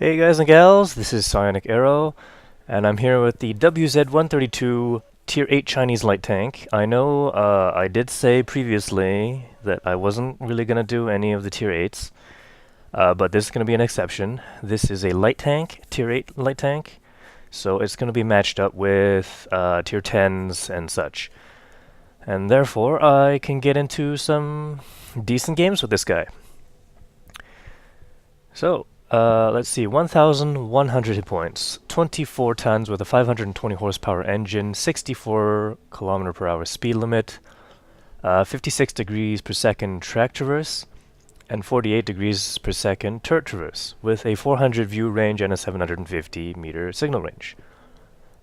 Hey guys and gals, this is Psionic Arrow, and I'm here with the WZ-132 Tier VIII Chinese light tank. I know I did say previously that I wasn't really going to do any of the Tier VIIIs, but this is going to be an exception. This is a light tank, Tier VIII light tank, so it's going to be matched up with Tier 10s and such. And therefore, I can get into some decent games with this guy. So, let's see, 1,100 hit points, 24 tons with a 520 horsepower engine, 64 kilometer per hour speed limit, 56 degrees per second track traverse, and 48 degrees per second turret traverse, with a 400 view range and a 750 meter signal range.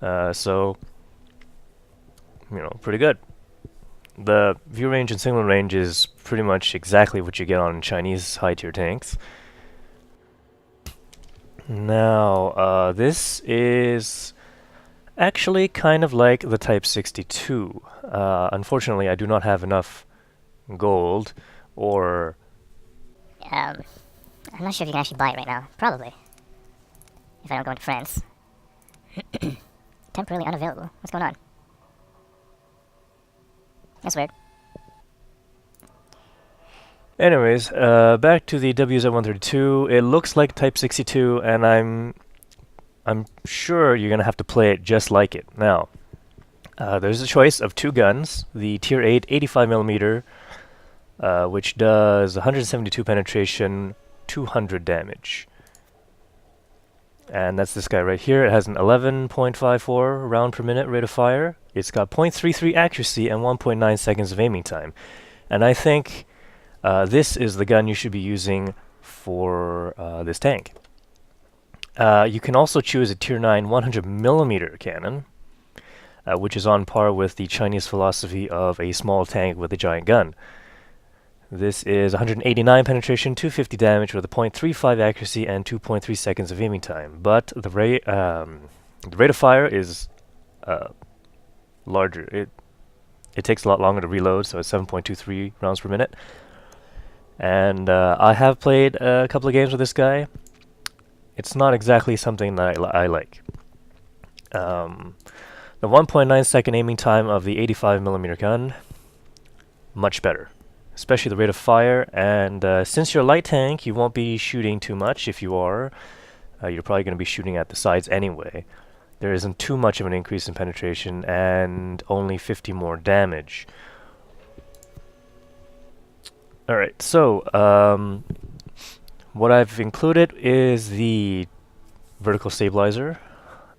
So, pretty good. The view range and signal range is pretty much exactly what you get on Chinese high-tier tanks. Now, this is actually kind of like the Type 62. Unfortunately, I do not have enough gold, or... I'm not sure if you can actually buy it right now. Probably. If I don't go into France. Temporarily unavailable. What's going on? That's weird. Anyways, back to the WZ-132. It looks like Type 62, and I'm sure you're gonna have to play it just like it. Now, there's a choice of two guns: the Tier 8 85mm, which does 172 penetration, 200 damage, and that's this guy right here. It has an 11.54 round per minute rate of fire. It's got 0.33 accuracy and 1.9 seconds of aiming time, and I think this is the gun you should be using for this tank. You can also choose a Tier 9 100mm cannon, which is on par with the Chinese philosophy of a small tank with a giant gun. This is 189 penetration, 250 damage with a 0.35 accuracy and 2.3 seconds of aiming time. But the rate of fire is larger. It takes a lot longer to reload, so it's 7.23 rounds per minute. And I have played a couple of games with this guy. It's not exactly something that I like. The 1.9 second aiming time of the 85mm gun, much better. Especially the rate of fire, and since you're a light tank, you won't be shooting too much. If you are, you're probably going to be shooting at the sides anyway. There isn't too much of an increase in penetration, and only 50 more damage. Alright, so, what I've included is the vertical stabilizer,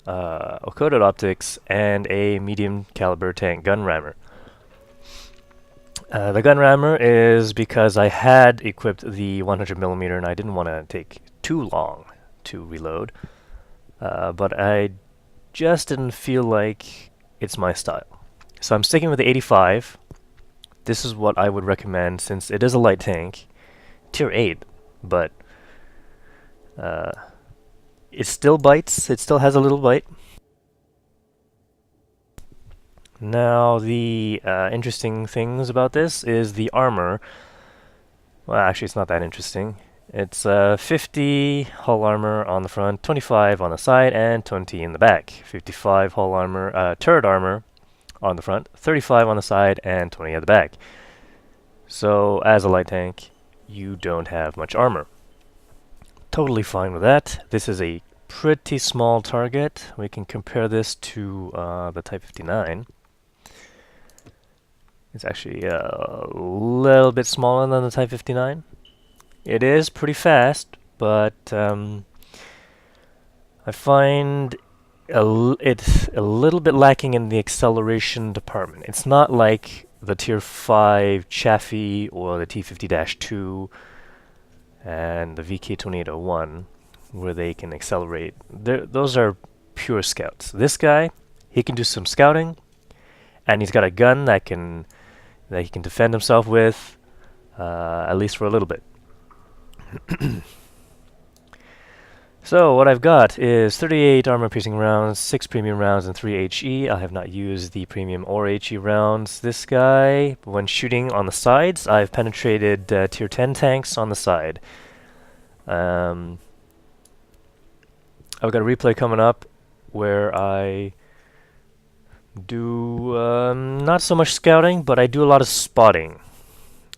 occluded optics, and a medium caliber tank gun rammer. The gun rammer is because I had equipped the 100mm and I didn't want to take too long to reload, but I just didn't feel like it's my style. So I'm sticking with the 85. This is what I would recommend since it is a light tank, Tier 8, but it still bites, it still has a little bite. Now, the interesting things about this is the armor. Well, actually, it's not that interesting. It's 50 hull armor on the front, 25 on the side, and 20 in the back. 55 hull armor, turret armor on the front, 35 on the side, and 20 at the back. So, as a light tank, you don't have much armor. Totally fine with that. This is a pretty small target. We can compare this to the Type 59. It's actually a little bit smaller than the Type 59. It is pretty fast, but I find it's a little bit lacking in the acceleration department. It's not like the Tier 5 Chaffee or the T50-2 and the VK2801, where they can accelerate. Those are pure scouts. This guy, he can do some scouting, and he's got a gun that he can defend himself with, at least for a little bit. So what I've got is 38 armor-piercing rounds, 6 premium rounds, and 3 HE. I have not used the premium or HE rounds. This guy, when shooting on the sides, I've penetrated Tier 10 tanks on the side. I've got a replay coming up where I do not so much scouting, but I do a lot of spotting.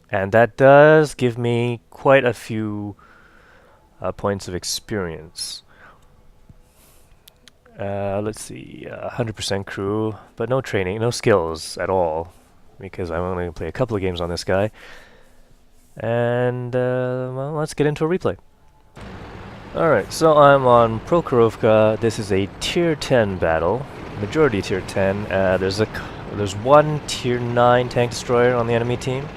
And that does give me quite a few points of experience. Let's see, 100% crew, but no training, no skills at all, because I'm only going to play a couple of games on this guy. And, well, let's get into a replay. Alright, so I'm on Prokhorovka. This is a Tier 10 battle, majority Tier 10. There's one Tier 9 tank destroyer on the enemy team,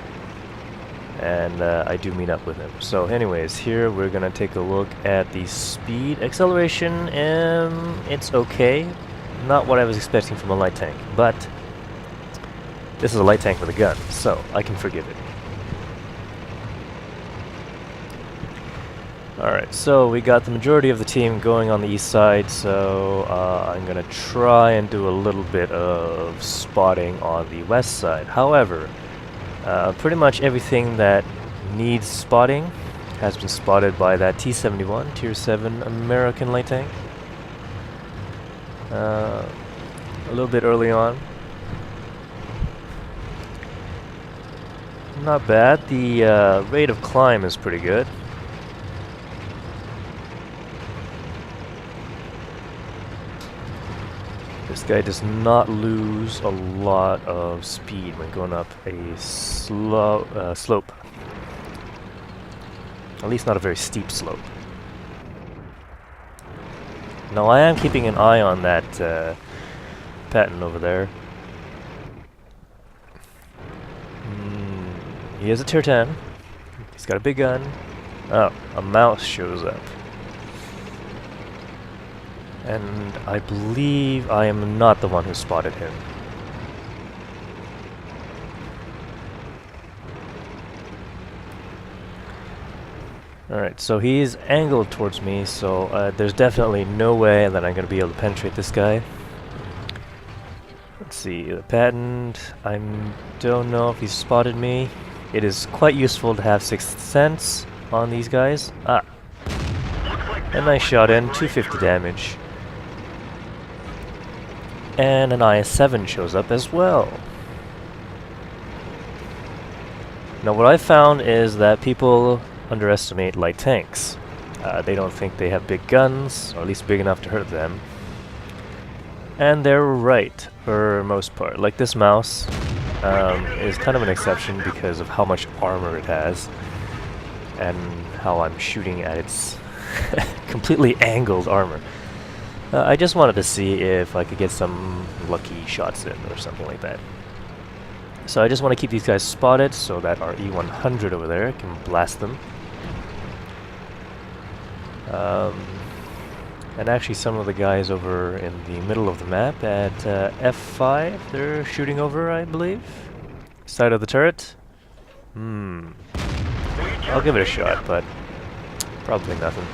and I do meet up with him. So anyways, here we're gonna take a look at the speed. Acceleration, it's okay. Not what I was expecting from a light tank, but this is a light tank with a gun, so I can forgive it. Alright, so we got the majority of the team going on the east side, so I'm gonna try and do a little bit of spotting on the west side. However, pretty much everything that needs spotting has been spotted by that T-71 Tier 7 American light tank. A little bit early on. Not bad. The rate of climb is pretty good. This guy does not lose a lot of speed when going up a slope. At least not a very steep slope. Now I am keeping an eye on that pattern over there. He is a Tier 10. He's got a big gun. Oh, a mouse shows up. And I believe I am not the one who spotted him. Alright, so he's angled towards me, so there's definitely no way that I'm going to be able to penetrate this guy. Let's see, the patent, I don't know if he spotted me. It is quite useful to have Sixth Sense on these guys. Ah, a nice shot in, 250 damage. And an IS-7 shows up as well. Now what I found is that people underestimate light tanks. They don't think they have big guns, or at least big enough to hurt them. And they're right, for most part. Like this mouse is kind of an exception because of how much armor it has, and how I'm shooting at its completely angled armor. I just wanted to see if I could get some lucky shots in or something like that. So I just want to keep these guys spotted so that our E-100 over there can blast them. And actually some of the guys over in the middle of the map at F5, they're shooting over, I believe. Side of the turret. I'll give it a shot, but probably nothing.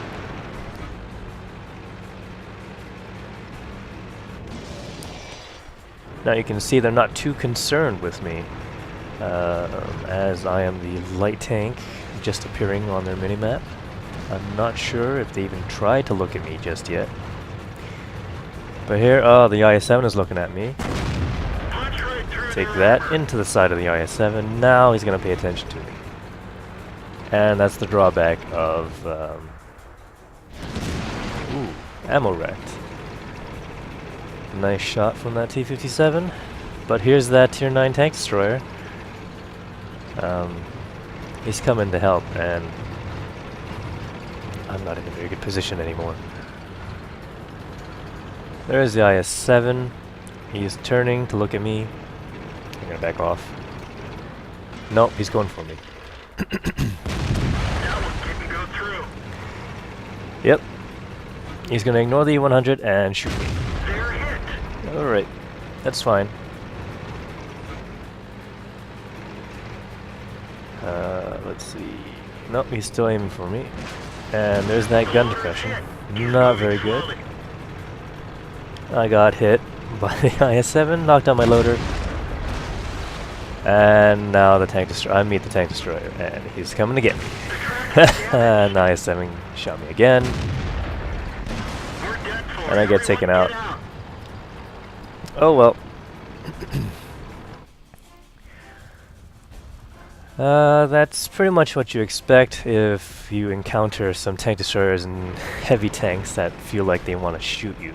Now you can see they're not too concerned with me, as I am the light tank just appearing on their minimap. I'm not sure if they even tried to look at me just yet. But here, oh, the IS-7 is looking at me. Take that into the side of the IS-7. Now he's going to pay attention to me. And that's the drawback of ammo wrecked. Nice shot from that T-57, but here's that Tier 9 tank destroyer. He's coming to help, and I'm not in a very good position anymore. There's the IS-7. He's turning to look at me. I'm gonna back off. Nope, he's going for me. Yep. He's gonna ignore the E-100 and shoot me. Alright, that's fine. Let's see. Nope, he's still aiming for me. And there's that gun depression. Not very good. I got hit by the IS-7, knocked out my loader. And now the tank destroyer. I meet the tank destroyer, and he's coming to get me. And the IS-7 shot me again. and I get taken out. Oh well. That's pretty much what you expect if you encounter some tank destroyers and heavy tanks that feel like they want to shoot you.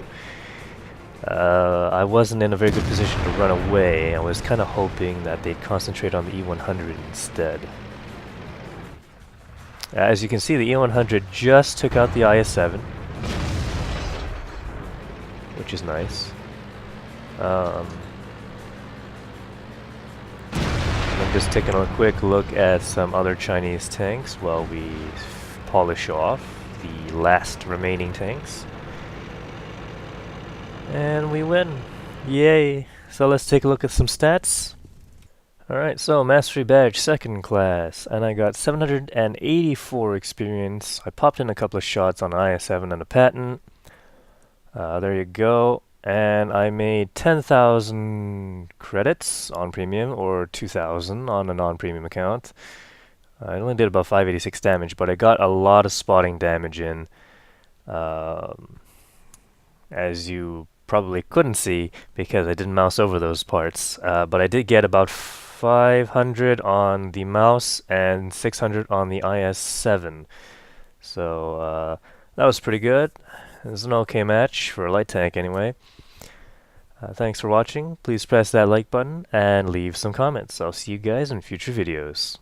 I wasn't in a very good position to run away. I was kind of hoping that they'd concentrate on the E100 instead. As you can see, the E100 just took out the IS-7, which is nice. I'm just taking a quick look at some other Chinese tanks while we polish off the last remaining tanks. And we win. Yay! So let's take a look at some stats. Alright, so Mastery Badge, 2nd class, and I got 784 experience. I popped in a couple of shots on an IS-7 and a patent. There you go. And I made 10,000 credits on premium, or 2,000 on a non-premium account. I only did about 586 damage, but I got a lot of spotting damage in. As you probably couldn't see because I didn't mouse over those parts, but I did get about 500 on the mouse and 600 on the IS-7. So that was pretty good. It was an okay match for a light tank anyway. Thanks for watching. Please press that like button and leave some comments. I'll see you guys in future videos.